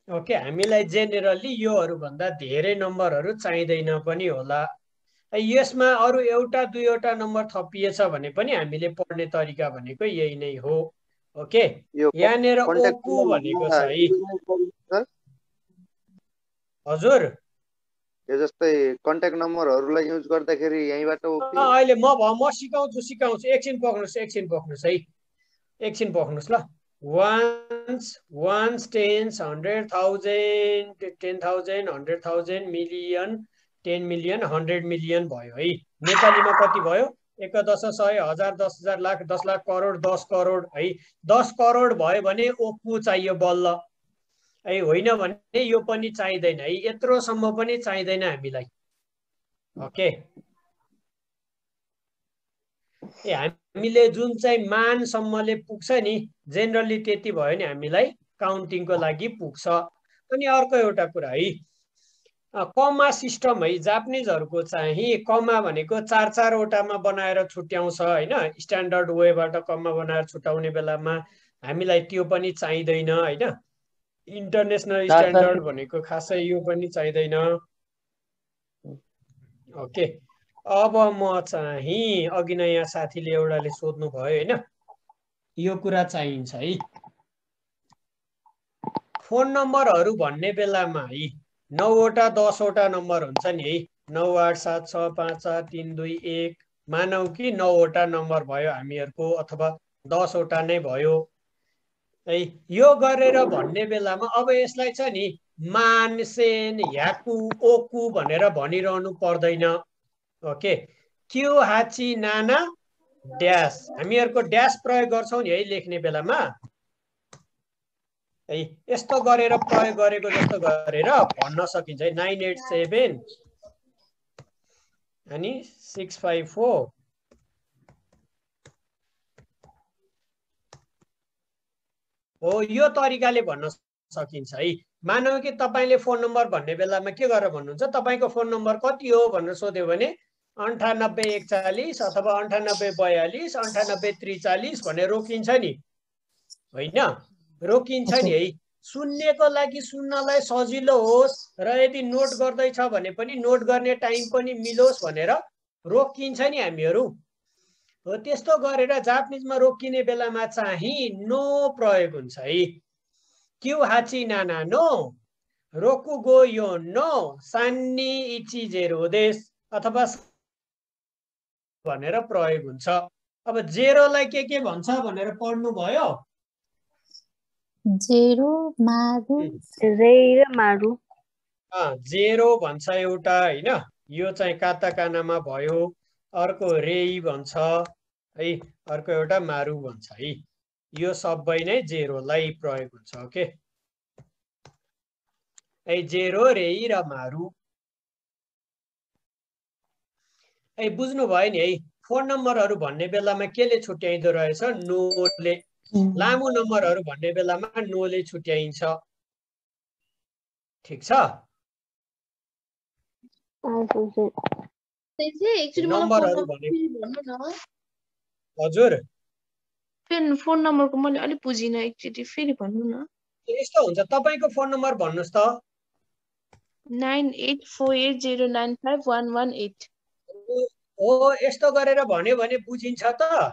ओके, हामीलाई जेनरली योहरू भन्दा धेरै नम्बरहरू चाहिँदैन पनि होला। यसमा अरु एउटा दुईवटा नम्बर थपिएछ भने पनि हामीले पढ्ने तरिका भनेको यही नै हो। ओके, यहाँनिर ओकु भनेको छ है। हजुर, यो जस्तै कन्ट्याक्ट नम्बरहरूलाई युज गर्दाखेरि यहीँबाट अहिले म सिकाउँछु। एकछिन पक्नुस् है, एकछिन पक्नुस् ल। Ones, tens, 100,000, 10,000, 100,000, million, 10 million, 100 million भयो है। नेपालीमा कति भयो? 1 10 100 1000 10,000 लाख 10 लाख करोड 10 करोड है। 10 करोड भयो भने ओकु चाहियो बल्ल है, होइन भने यो पनि चाहिँदैन है। यत्रोसम्म पनि चाहिँदैन हामीलाई। ओके, हामीले जुन चाहिँ मानसम्मले पुग्छ नि, जेनरली त्यति भयो नि हामीलाई काउन्टिङको लागि पुग्छ। अनि अर्को एउटा कुरा है, कमा सिस्टम है। जापानिजहरूको चाहिँ कमा भनेको 4-4 वटामा बनाएर छुट्याउँछ होइन। स्ट्यान्डर्ड वेबाट कमा बनाएर छुट्याउने बेलामा हामीलाई त्यो पनि चाहिँदैन होइन। इन्टरनेसनल स्ट्यान्डर्ड भनेको खासै यो पनि चाहिँदैन। ओके, अब म चाहिँ अघि नै यहाँ साथीले एउटाले सोध्नु भयो होइन, यो कुरा चाहिन्छ है। फोन नम्बरहरू भन्ने बेलामा है 9 वटा 10 वटा नम्बर हुन्छ नि है। 9 8 7 6 5 4 3 2 1 मानौ कि 9 वटा नम्बर भयो हामीहरूको, अथवा 10 वटा नै भयो है। यो गरेर भन्ने बेलामा अब यसलाई छ नि मान, सेन, ह्याकु, ओकु भनेर भनिरहनु पर्दैन। ओके, क्यु हाची नाना ड्यास, हामीहरूको ड्यास प्रयोग गर्छौँ नि है लेख्ने बेलामा है। यस्तो गरेर प्रयोग गरेको जस्तो गरेर भन्न सकिन्छ है। 987 अनि 654 हो, यो तरिकाले भन्न सकिन्छ है। मानौ कि तपाईँले फोन नम्बर भन्ने बेलामा के गरेर भन्नुहुन्छ, तपाईँको फोन नम्बर कति हो भनेर सोध्यो भने 9841 अथवा 9842 9843 भनेर रोकिन्छ नि होइन, रोकिन्छ नि है। सुन्नेको लागि सुन्नलाई सजिलो होस् र यदि नोट गर्दैछ भने पनि नोट गर्ने टाइम पनि मिलोस् भनेर रोकिन्छ नि हामीहरू हो। त्यस्तो गरेर जापानिजमा रोकिने बेलामा चाहिँ नो प्रयोग हुन्छ है। क्यु हाची नाना नो, रोकुगो यो नो, सान्नी इची जेरो देश अथवा भनेर प्रयोग हुन्छ। अब जेरोलाई के भन्छ भनेर पढ्नु भयो? जेरो, मारु, रेई र मारु। जेरो भन्छ एउटा होइन, यो चाहिँ काताकानामा भयो। अर्को रेई भन्छ है, अर्को एउटा मारु भन्छ है। यो सबै नै जेरोलाई प्रयोग हुन्छ। ओके, है जेरो, रेई र मारु है। बुझ्नु भयो नि है। फोन नम्बरहरू भन्ने बेलामा केले छुट्याइदो रहेछ? नोले। लामो नम्बरहरू भन्ने बेलामा नोले छुट्याइन्छ। ठिक छ। नम्बरहरू भने हजुर फोन नम्बरको मैले अलिक बुझिनँ, एकचोटि फेरि भन्नु न। यस्तो हुन्छ, तपाईँको फोन नम्बर भन्नुहोस् त। 9848095118 हो, यस्तो गरेर भन्यो भने बुझिन्छ त?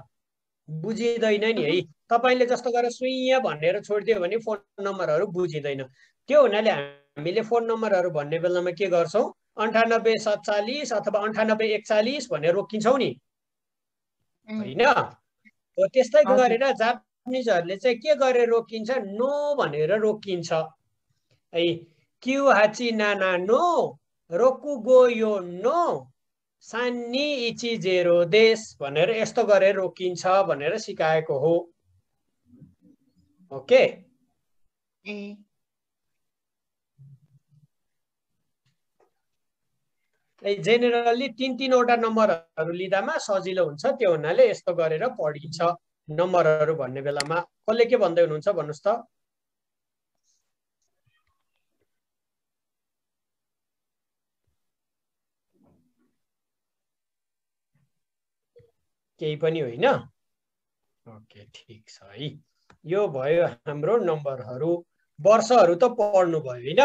बुझिँदैन नि है। तपाईँले जस्तो गरेर सुइया भनेर छोडिदियो भने फोन नम्बरहरू बुझिँदैन। त्यो हुनाले हामीले फोन नम्बरहरू भन्ने बेलामा के गर्छौँ? 9847 अथवा 9841 भनेर रोकिन्छौँ नि होइन। हो, त्यस्तै गरेर जापानिजहरूले चाहिँ के गरेर रोकिन्छ? नो भनेर रोकिन्छ है। क्यु हाची नाना नो, रोकुगो यो नो, सान्नी इची जेरो देश भनेर यस्तो गरेर रोकिन्छ भनेर सिकाएको हो। ओके, जेनरली 3-3 वटा नम्बरहरू लिँदामा सजिलो हुन्छ। त्यो हुनाले यस्तो गरेर पढिन्छ नम्बरहरू भन्ने बेलामा। कसले के भन्दै हुनुहुन्छ भन्नुहोस् त? केही पनि होइन। ओके ठिक छ है। यो भयो हाम्रो नम्बरहरू। वर्षहरू त पढ्नु भयो होइन?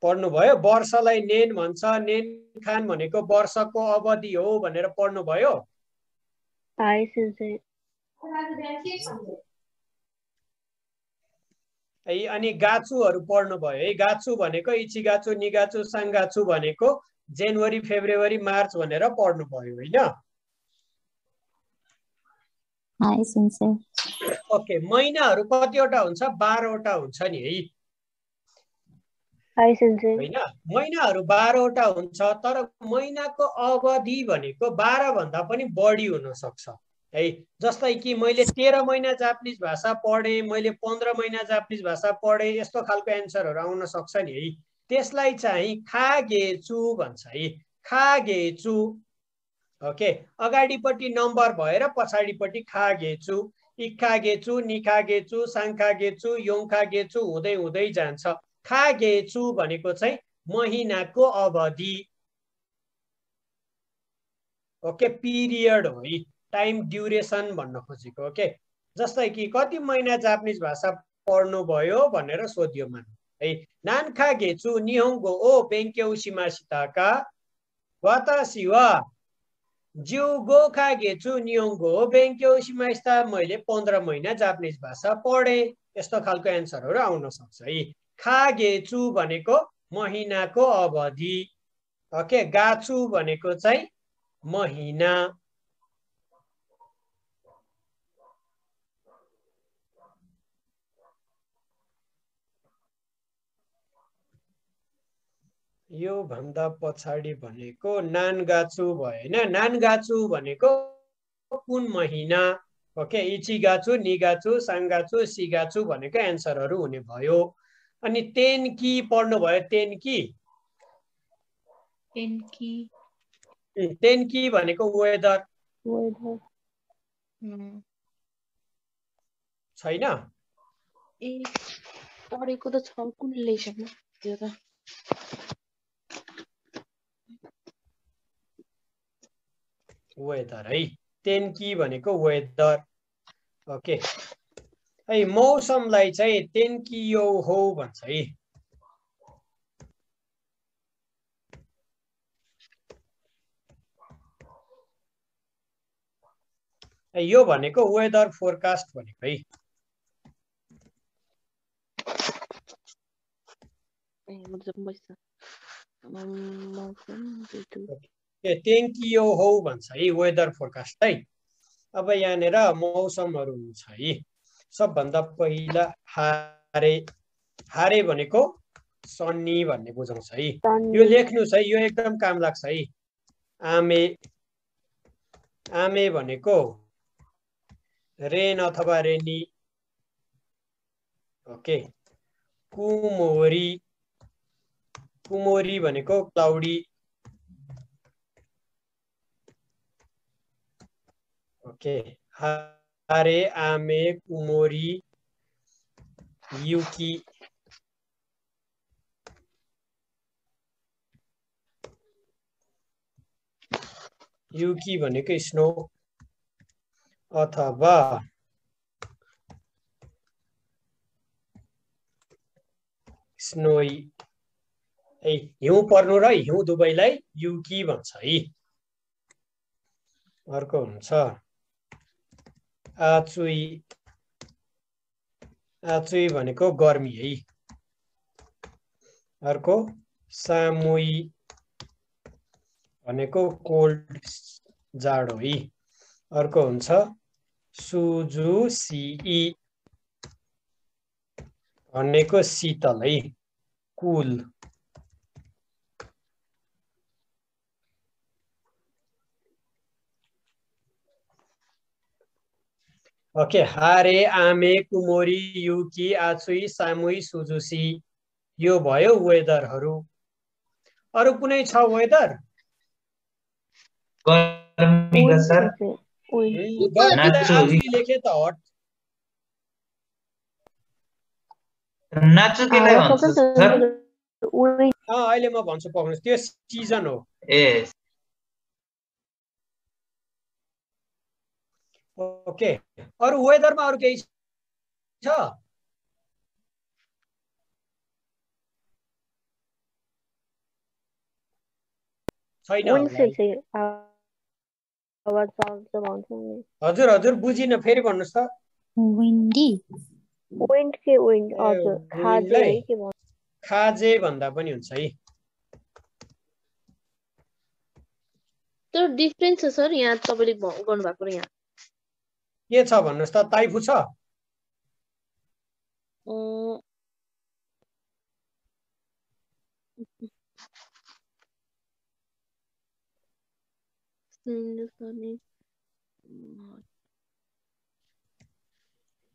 पढ्नु भयो। वर्षलाई नेन भन्छ, नेन खान भनेको वर्षको अवधि हो भनेर पढ्नु भयो। है अनि गाचुहरू पढ्नु भयो है। गाचु भनेको इचिगाचु, निगाचु, साङ्गाचु भनेको जनवरी, फेब्रुअरी, मार्च भनेर पढ्नु भयो होइन? ओके महिनाहरू कतिवटा हुन्छ? 12 वटा हुन्छ नि है होइन? महिनाहरू 12 वटा हुन्छ, तर महिनाको अवधि भनेको 12 भन्दा पनि बढी हुन सक्छ है। जस्तै कि मैले 13 महिना जापानिज भाषा पढेँ, मैले 15 महिना जापानिज भाषा पढेँ, यस्तो खालको एन्सरहरू आउन सक्छ नि है। त्यसलाई चाहिँ खागेचु भन्छ है। खागेचु। ओके अगाडिपट्टि नम्बर भएर पछाडिपट्टि खागेचु, इखागेचु, निखागेचु, साङ्खागेचु, योङखागेचु हुँदै हुँदै जान्छ। खागेचु भनेको चाहिँ महिनाको अवधि। ओके पिरियड हो है, टाइम ड्युरेसन भन्न खोजेको। ओके जस्तै कि कति महिना जापानिज भाषा पढ्नु भयो भनेर सोधियो मान्नु है। नानखागेचु निहोङ्गो ओ बेङ्क्यौ शिमासिताका वातासी वा ज्युगो खागेचु निहोङ्गो बेङ्क्यौ शिमासिता। मैले 15 महिना जापानिज भाषा पढेँ, यस्तो खालको एन्सरहरू आउन सक्छ है। खागेचु भनेको महिनाको अवधि। ओके गाचु भनेको चाहिँ महिना। यो भन्दा पछाडि भनेको नानगाचु भयो होइन? नानगाचु भनेको कुन महिना? ओके इचिगाचु, निगाचु, साङ्गाचु, सिगाचु भनेको एन्सरहरू हुने भयो। अनि तेन्की पढ्नु भयो। तेन्की तेन्की भनेको वेदर छैन? ए पढेको त छ कुन लेसनमा त्यो त वेदर है। तेन्की भनेको वेदर। ओके है मौसमलाई चाहिँ तेन्कियो हो भन्छ है। यो भनेको वेदर फोरकास्ट भनेको है। तेन्कियो हो भन्छ है वेदर फोरकास्ट है। अब यहाँनिर मौसमहरू हुन्छ है। सबभन्दा पहिला हारे। हारे भनेको सन्नी भन्ने बुझाउँछ है। यो लेख्नुस् है, यो एकदम काम लाग्छ है। आमे। आमे भनेको रेन अथवा रेनी। ओके कुमोरी। कुमोरी भनेको क्लाउडी। ओके हारे, आमे, कुमोरी, युकी। युकी भनेको स्नो अथवा स्नोई है। हिउँ पर्नु र हिउँ दुवैलाई युकी भन्छ है। अर्को हुन्छ आचुई। आचुई भनेको गर्मी है। अर्को सामुई भनेको कोल्ड जाडो है। अर्को हुन्छ सुजुसी भनेको शीतल है, कुल। ओके हारे, आमे, कुमोरी, युकी, आचुई, सामुई, सुजुसी यो भयो वेदरहरू। अरु कुनै छ वेदर? गर्मीका सर लेखे त हट। नाचु केलाई भन्छ सर? अहिले म भन्छु पक्नुस्, त्यो सिजन हो। ए ओके, अरू वेदरमा अरू केही छ? छैन होला है। आवाज आउँछ भन्छ नि। हजुर हजुर बुझिन, फेरि भन्नुहोस् त। विन्डी विन्ड के विन्ड, हजुर खाजे है के भन्छ। खाजे भन्दा पनि हुन्छ है। तर डिफरेन्स छ सर यहाँ तपाईँले गर्नु भएको र यहाँ के छ भन्नुहोस् त? ताइफु छ?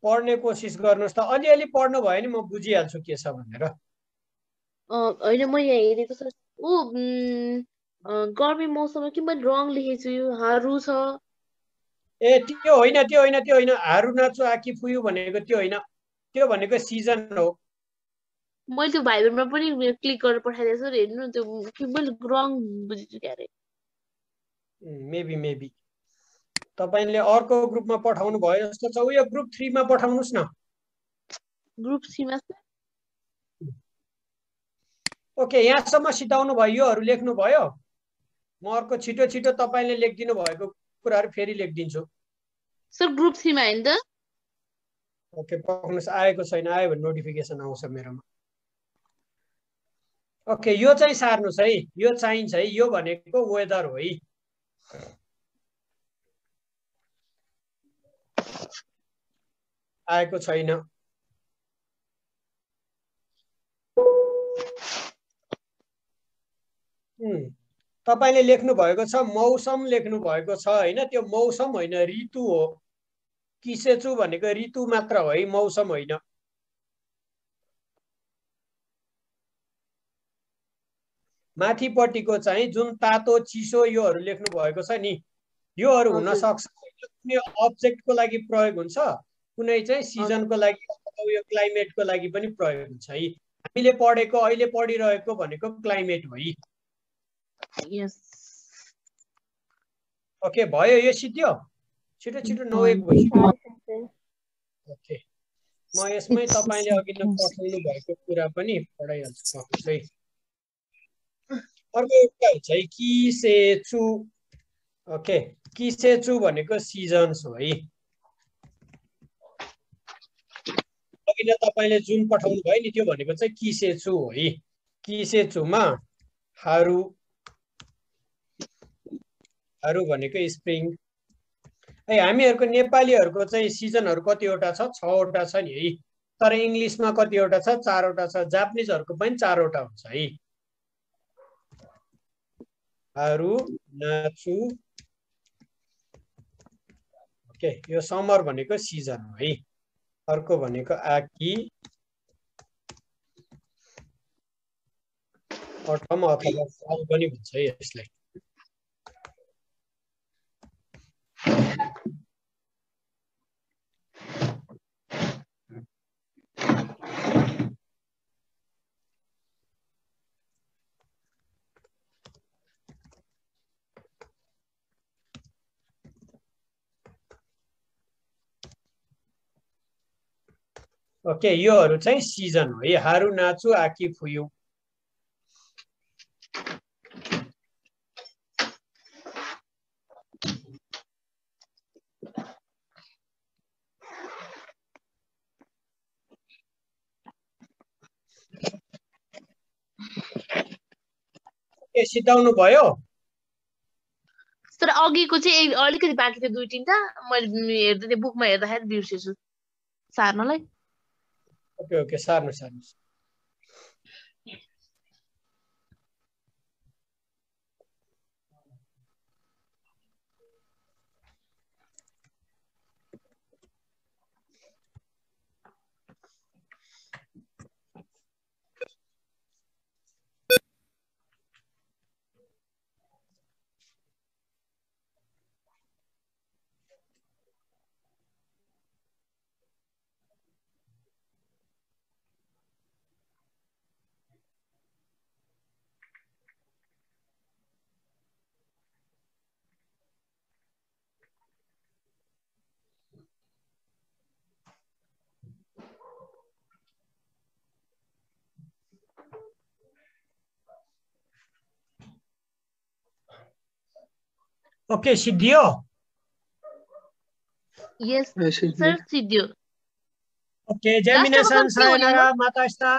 पढ्ने कोसिस गर्नुहोस् त, अलिअलि पढ्नु भयो नि म बुझिहाल्छु के छ भनेर। होइन म यहाँ हेरेको सर गर्मी मौसममा कि मैले रङ लेखेको छु, यो हारु छ। ए त्यो होइन त्यो होइन त्यो होइन, हारु नाचु आकी फुयु भनेको त्यो होइन, त्यो भनेको सिजन हो। मैले त्यो भाइबरमा पनि क्लिक गरेर पठाइदिएको सर, हेर्नु न त्यो मैले रङ बुझेछु क्या अरे। मेबी तपाईँले अर्को ग्रुपमा पठाउनु भयो जस्तो छ। उयो ग्रुप 3 मा पठाउनुहोस् न। ग्रुप 3 मा ओके, यहाँसम्म सिधाउनु भयो, योहरू लेख्नु भयो। म अर्को छिटो छिटो तपाईँले लेखिदिनु भएको कुराहरू फेरि लेखिदिन्छु। सर ग्रुप 3 मा हैन त? ओके पक्नुस्, आएको छैन, आयो भने नोटिफिकेसन आउँछ मेरोमा। ओके यो चाहिँ सार्नुहोस् है, यो चाहिन्छ है, यो भनेको वेदर हो है। आएको छैन। तपाईले लेख्नु भएको छ मौसम लेख्नु भएको छ हैन, त्यो मौसम होइन ऋतु हो। किसेचु भनेको ऋतु मात्र हो है, मौसम होइन। माथिपट्टिको चाहिँ जुन तातो चिसो योहरू लेख्नु भएको छ नि, योहरू हुन सक्छ। कुनै अब्जेक्टको लागि प्रयोग हुन्छ, कुनै चाहिँ सिजनको लागि अथवा यो क्लाइमेटको लागि पनि प्रयोग हुन्छ है। हामीले पढेको अहिले पढिरहेको भनेको क्लाइमेट हो है। यस ओके भयो, यो सिद्धियो। छिटो छिटो 9:01 भइसक्यो। ओके म यसमै तपाईले अघि नै पठाउनु भएको कुरा पनि पढाइहाल्छु है। अर्को एउटा हुन्छ है किसेचु। ओके किसेचु भनेको सिजन्स हो है। अघि नै तपाईले जुन पठाउनु भयो नि त्यो भनेको चाहिँ किसेचु हो है। किसेचुमा हारु हारु भनेको स्प्रिङ है। हामीहरूको नेपालीहरूको चाहिँ सिजनहरू कतिवटा छ? 6वटा छ नि है। तर इङ्ग्लिसमा कतिवटा छ? 4वटा छ। जापानिजहरूको पनि 4वटा हुन्छ है। हारु नाचु। ओके यो समर भनेको सिजन हो है। अर्को भनेको आकी अटम अथवा फल पनि भन्छ है यसलाई। ओके योहरू चाहिँ सिजन हो है। हारु नाचु आकी फुयु। सिधाउनु भयो? तर अघिको चाहिँ अलिकति बाँकी थियो 2-3टा, मैले हेर्दै थिएँ बुकमा हेर्दाखेरि बिर्सेछु सार्नलाई। ओके ओके सार्नुहोस्। ओके सिद्धियो यस सर सिद्धियो ओके जेमिनेसन सायनारा मातास्ता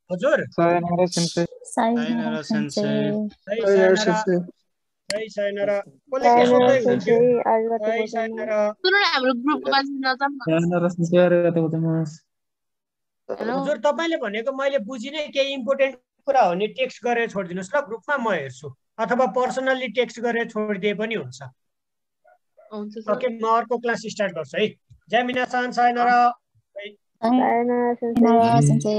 हजुर सायनारा सेन्से सायनारा सेन्से सायनारा सायनारा सेन्से arigatou सायनारा सुन न हाम्रो ग्रुपको मान्छे नजाम न सायनारा सेन्से arigatou gozaimasu हजुर तपाईले भनेको मैले बुझिनै केही इम्पोर्टेन्ट कुरा हो नि टेक्स्ट गरेर छोडिदिनुस् ल ग्रुपमा म हेर्छु अथवा पर्सनली टेक्स्ट गरेर छोडिदिए पनि हुन्छ हुन्छ सर ओके म अर्को क्लास स्टार्ट गर्छु है जेमिनेसन सायनारा सायनारा सेन्से